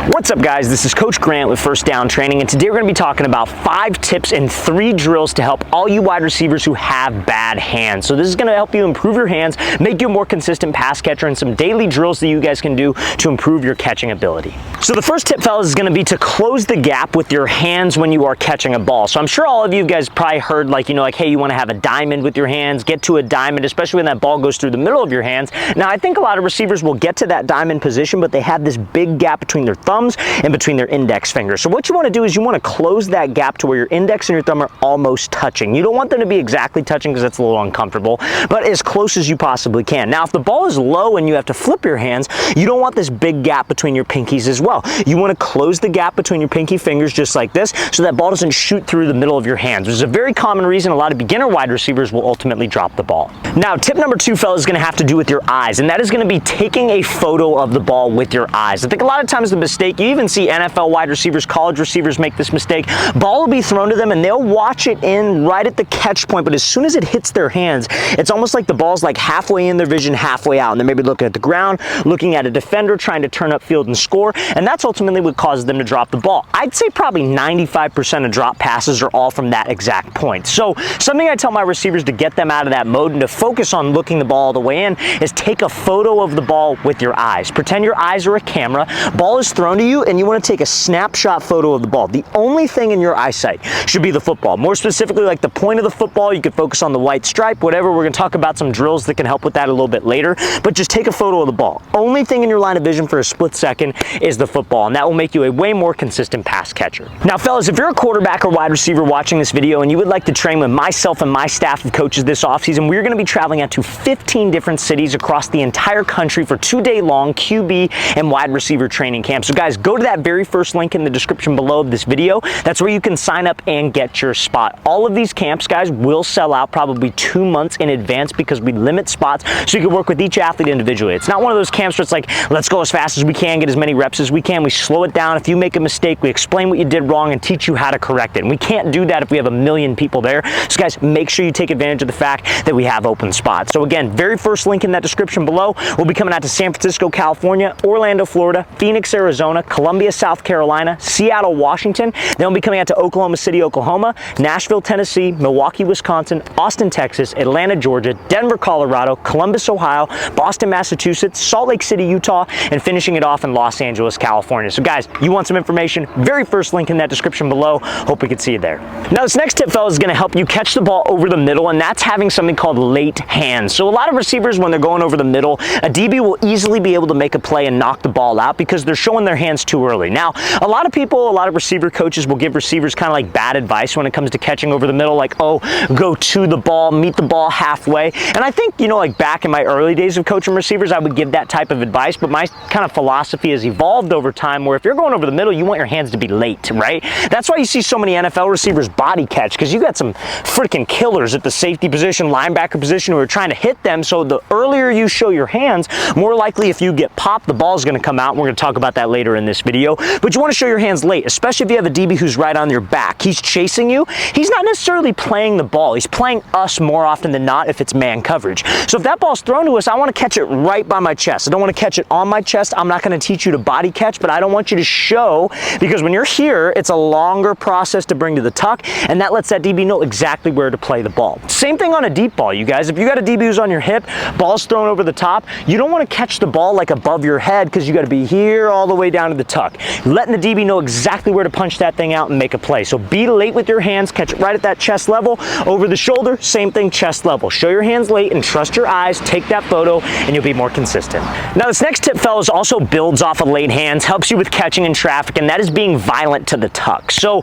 What's up, guys? This is Coach Grant with First Down Training, and today we're going to be talking about 5 tips and 3 drills to help all you wide receivers who have bad hands. So this is going to help you improve your hands, make you a more consistent pass catcher, and some daily drills that you guys can do to improve your catching ability. So the first tip, fellas, is going to be to close the gap with your hands when you are catching a ball. So I'm sure all of you guys probably heard, hey, you want to have a diamond with your hands, get to a diamond, especially when that ball goes through the middle of your hands. Now, I think a lot of receivers will get to that diamond position, but they have this big gap between their thumbs and between their index fingers. So what you want to do is you want to close that gap to where your index and your thumb are almost touching. You don't want them to be exactly touching because that's a little uncomfortable, but as close as you possibly can. Now, if the ball is low and you have to flip your hands, you don't want this big gap between your pinkies as well. You want to close the gap between your pinky fingers just like this so that ball doesn't shoot through the middle of your hands, which is a very common reason a lot of beginner wide receivers will ultimately drop the ball. Now, tip number 2, fellas, is going to have to do with your eyes, and that is going to be taking a photo of the ball with your eyes. I think a lot of times the mistake, you even see NFL wide receivers, college receivers make this mistake. Ball will be thrown to them and they'll watch it in right at the catch point, but as soon as it hits their hands, it's almost like the ball's like halfway in their vision, halfway out, and they're maybe looking at the ground, looking at a defender, trying to turn upfield and score, and that's ultimately what causes them to drop the ball. I'd say probably 95% of drop passes are all from that exact point. So something I tell my receivers to get them out of that mode and to focus on looking the ball all the way in is take a photo of the ball with your eyes. Pretend your eyes are a camera, ball is thrown to you, and you want to take a snapshot photo of the ball. The only thing in your eyesight should be the football. More specifically, like the point of the football, you could focus on the white stripe, whatever. We're going to talk about some drills that can help with that a little bit later, but just take a photo of the ball. Only thing in your line of vision for a split second is the football, and that will make you a way more consistent pass catcher. Now, fellas, if you're a quarterback or wide receiver watching this video and you would like to train with myself and my staff of coaches this offseason, we're going to be traveling out to 15 different cities across the entire country for 2-day-long QB and wide receiver training camps. So guys, go to that very first link in the description below of this video. That's where you can sign up and get your spot. All of these camps, guys, will sell out probably 2 months in advance because we limit spots so you can work with each athlete individually. It's not one of those camps where it's like, let's go as fast as we can, get as many reps as we can. We slow it down. If you make a mistake, we explain what you did wrong and teach you how to correct it. And we can't do that if we have 1 million people there. So guys, make sure you take advantage of the fact that we have open spots. So again, very first link in that description below. We'll be coming out to San Francisco, California, Orlando, Florida, Phoenix, Arizona, Columbia, South Carolina, Seattle, Washington. Then we'll be coming out to Oklahoma City, Oklahoma, Nashville, Tennessee, Milwaukee, Wisconsin, Austin, Texas, Atlanta, Georgia, Denver, Colorado, Columbus, Ohio, Boston, Massachusetts, Salt Lake City, Utah, and finishing it off in Los Angeles, California. So guys, you want some information? Very first link in that description below. Hope we can see you there. Now, this next tip, fellas, is going to help you catch the ball over the middle, and that's having something called late hands. So a lot of receivers, when they're going over the middle, a DB will easily be able to make a play and knock the ball out because they're showing their hands too early. Now, a lot of people, a lot of receiver coaches will give receivers kind of like bad advice when it comes to catching over the middle, like, oh, go to the ball, meet the ball halfway. And I think, like back in my early days of coaching receivers, I would give that type of advice, but my kind of philosophy has evolved over time where if you're going over the middle, you want your hands to be late, right? That's why you see so many NFL receivers body catch, because you got some freaking killers at the safety position, linebacker position who are trying to hit them. So the earlier you show your hands, more likely if you get popped, the ball's going to come out. And we're going to talk about that later in this video. But you want to show your hands late, especially if you have a DB who's right on your back. He's chasing you. He's not necessarily playing the ball. He's playing us more often than not if it's man coverage. So if that ball's thrown to us, I want to catch it right by my chest. I don't want to catch it on my chest. I'm not going to teach you to body catch, but I don't want you to show, because when you're here, it's a longer process to bring to the tuck, and that lets that DB know exactly where to play the ball. Same thing on a deep ball, you guys. If you got a DB who's on your hip, ball's thrown over the top, you don't want to catch the ball like above your head because you got to be here all the way down to the tuck. Letting the DB know exactly where to punch that thing out and make a play. So be late with your hands, catch it right at that chest level. Over the shoulder, same thing, chest level. Show your hands late and trust your eyes, take that photo, and you'll be more consistent. Now, this next tip, fellas, also builds off of late hands, helps you with catching in traffic, and that is being violent to the tuck. So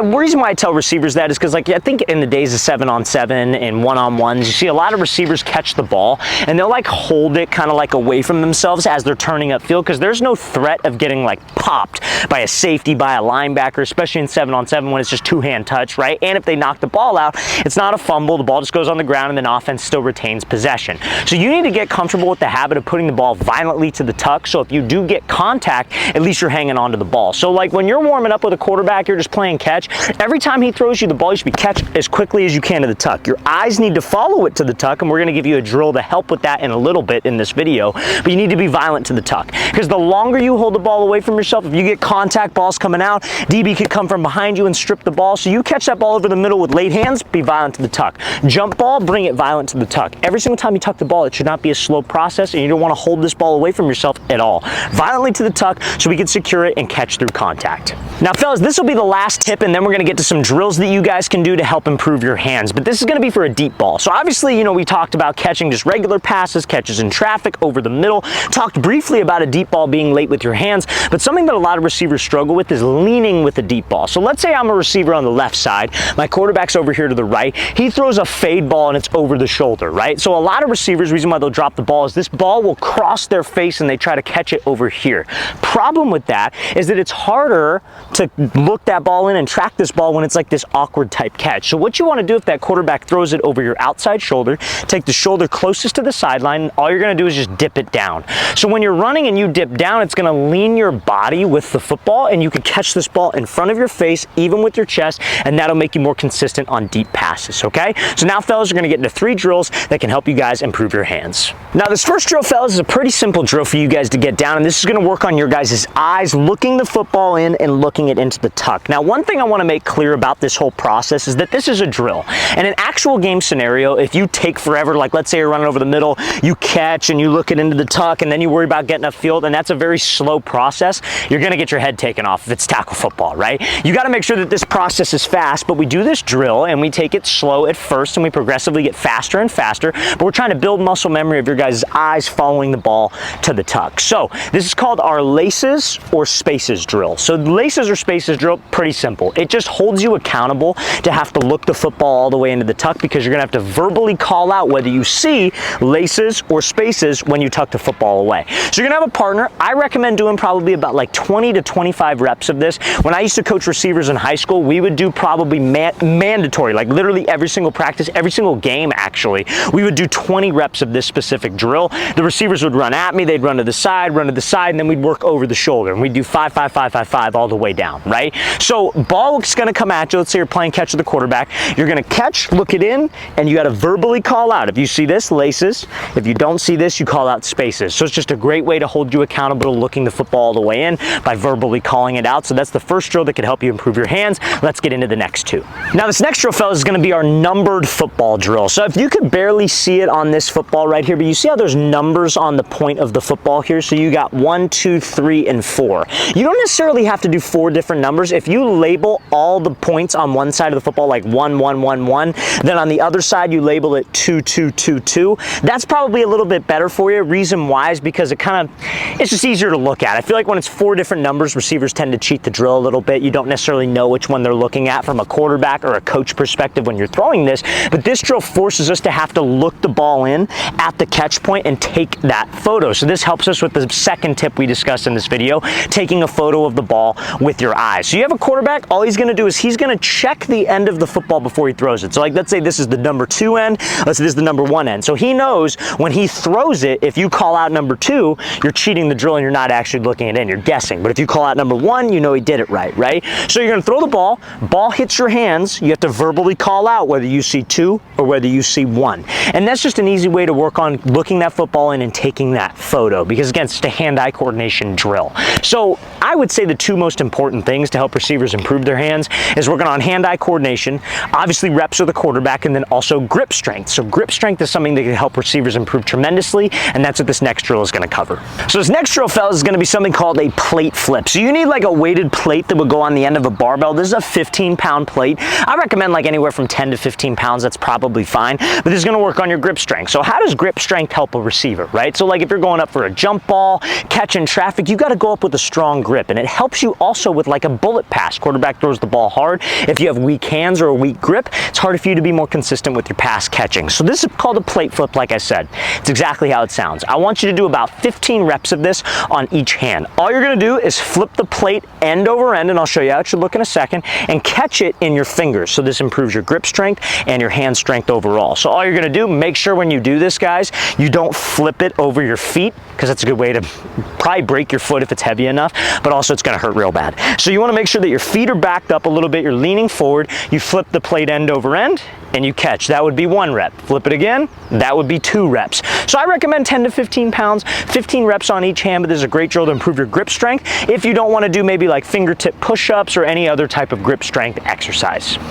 reason why I tell receivers that is because, like, I think in the days of 7-on-7 and one-on-ones, you see a lot of receivers catch the ball and they'll like hold it kind of like away from themselves as they're turning upfield because there's no threat of getting like popped by a safety, by a linebacker, especially in 7-on-7 when it's just two-hand touch, right? And if they knock the ball out, it's not a fumble. The ball just goes on the ground and then offense still retains possession. So you need to get comfortable with the habit of putting the ball violently to the tuck. So if you do get contact, at least you're hanging on to the ball. So like when you're warming up with a quarterback, you're just playing catch. Every time he throws you the ball, you should be catch as quickly as you can to the tuck. Your eyes need to follow it to the tuck, and we're going to give you a drill to help with that in a little bit in this video. But you need to be violent to the tuck because the longer you hold the ball away from yourself. If you get contact balls coming out, DB could come from behind you and strip the ball. So you catch that ball over the middle with late hands, be violent to the tuck. Jump ball, bring it violent to the tuck. Every single time you tuck the ball, it should not be a slow process, and you don't want to hold this ball away from yourself at all. Violently to the tuck so we can secure it and catch through contact. Now fellas, this will be the last tip, and then we're going to get to some drills that you guys can do to help improve your hands. But this is going to be for a deep ball. So obviously, you know, we talked about catching just regular passes, catches in traffic, over the middle. Talked briefly about a deep ball being late with your hands, but something that a lot of receivers struggle with is leaning with a deep ball. So let's say I'm a receiver on the left side, my quarterback's over here to the right, he throws a fade ball and it's over the shoulder, right? So a lot of receivers, reason why they'll drop the ball is this ball will cross their face and they try to catch it over here. Problem with that is that it's harder to look that ball in and track this ball when it's like this awkward type catch. So what you want to do if that quarterback throws it over your outside shoulder, take the shoulder closest to the sideline, and all you're going to do is just dip it down. So when you're running and you dip down, it's going to lean your body with the football, and you can catch this ball in front of your face, even with your chest, and that'll make you more consistent on deep passes, okay? So now, fellas, we're going to get into 3 drills that can help you guys improve your hands. Now, this first drill, fellas, is a pretty simple drill for you guys to get down, and this is going to work on your guys' eyes, looking the football in and looking it into the tuck. Now, one thing I want to make clear about this whole process is that this is a drill. And an actual game scenario, if you take forever, like let's say you're running over the middle, you catch and you look it into the tuck, and then you worry about getting upfield, and that's a very slow process, you're going to get your head taken off if it's tackle football, right? You got to make sure that this process is fast, but we do this drill and we take it slow at first and we progressively get faster and faster, but we're trying to build muscle memory of your guys' eyes following the ball to the tuck. So this is called our laces or spaces drill. So laces or spaces drill, pretty simple. It just holds you accountable to have to look the football all the way into the tuck, because you're going to have to verbally call out whether you see laces or spaces when you tuck the football away. So you're going to have a partner. I recommend doing probably about like 20 to 25 reps of this. When I used to coach receivers in high school, we would do probably mandatory, like literally every single practice, every single game actually, we would do 20 reps of this specific drill. The receivers would run at me, they'd run to the side, and then we'd work over the shoulder, and we'd do 5, 5, 5, 5, 5 all the way down, right? So ball is going to come at you. Let's say you're playing catch with the quarterback. You're going to catch, look it in, and you got to verbally call out. If you see this, laces. If you don't see this, you call out spaces. So it's just a great way to hold you accountable to looking the football all the way in by verbally calling it out. So that's the first drill that could help you improve your hands. Let's get into the next 2. Now this next drill, fellas, is going to be our numbered football drill. So if you could barely see it on this football right here, but you see how there's numbers on the point of the football here? So you got 1, 2, 3, and 4. You don't necessarily have to do 4 different numbers. If you label all the points on one side of the football like 1, 1, 1, 1, then on the other side you label it 2, 2, 2, 2. That's probably a little bit better for you. Reason why is because it's just easier to look at. I feel like when it's 4 different numbers, receivers tend to cheat the drill a little bit. You don't necessarily know which one they're looking at from a quarterback or a coach perspective when you're throwing this, but this drill forces us to have to look the ball in at the catch point and take that photo. So this helps us with the second tip we discussed in this video, taking a photo of the ball with your eyes. So you have a quarterback, all he's going to do is he's going to check the end of the football before he throws it. So like let's say this is the number 2 end, let's say this is the number 1 end. So he knows when he throws it, if you call out number 2, you're cheating the drill and you're not actually looking it in, you're guessing. But if you call out number 1, you know he did it right? So you're going to throw the ball hits your hands, you have to verbally call out whether you see 2 or whether you see 1. And that's just an easy way to work on looking that football in and taking that photo, because again, it's just a hand-eye coordination drill. So I would say the 2 most important things to help receivers improve their hands is working on hand-eye coordination, obviously reps with the quarterback, and then also grip strength. So grip strength is something that can help receivers improve tremendously, and that's what this next drill is going to cover. So this next drill, fellas, is going to be something called a plate flip. So you need like a weighted plate that would go on the end of a barbell. This is a 15-pound plate. I recommend like anywhere from 10 to 15 pounds. That's probably fine, but this is going to work on your grip strength. So how does grip strength help a receiver, right? So like if you're going up for a jump ball, catching traffic, you got to go up with a strong grip, and it helps you also with like a bullet pass. Quarterback throws the ball hard. If you have weak hands or a weak grip, it's harder for you to be more consistent with your pass catching. So this is called a plate flip, like I said. It's exactly how it sounds. I want you to do about 15 reps of this on each hand. All you're going to do is flip the plate end over end, and I'll show you how it should look in a second, and catch it in your fingers. So this improves your grip strength and your hand strength overall. So all you're going to do, make sure when you do this, guys, you don't flip it over your feet, because that's a good way to probably break your foot if it's heavy enough, but also it's going to hurt real bad. So you want to make sure that your feet are backed up a little bit, you're leaning forward, you flip the plate end over end, and you catch. That would be 1 rep. Flip it again, that would be 2 reps. So I recommend 10 to 15 pounds, 15 reps on each hand, but this is a great drill to improve your grip strength if you don't want to do maybe like fingertip push-ups or any other type of grip strength exercise.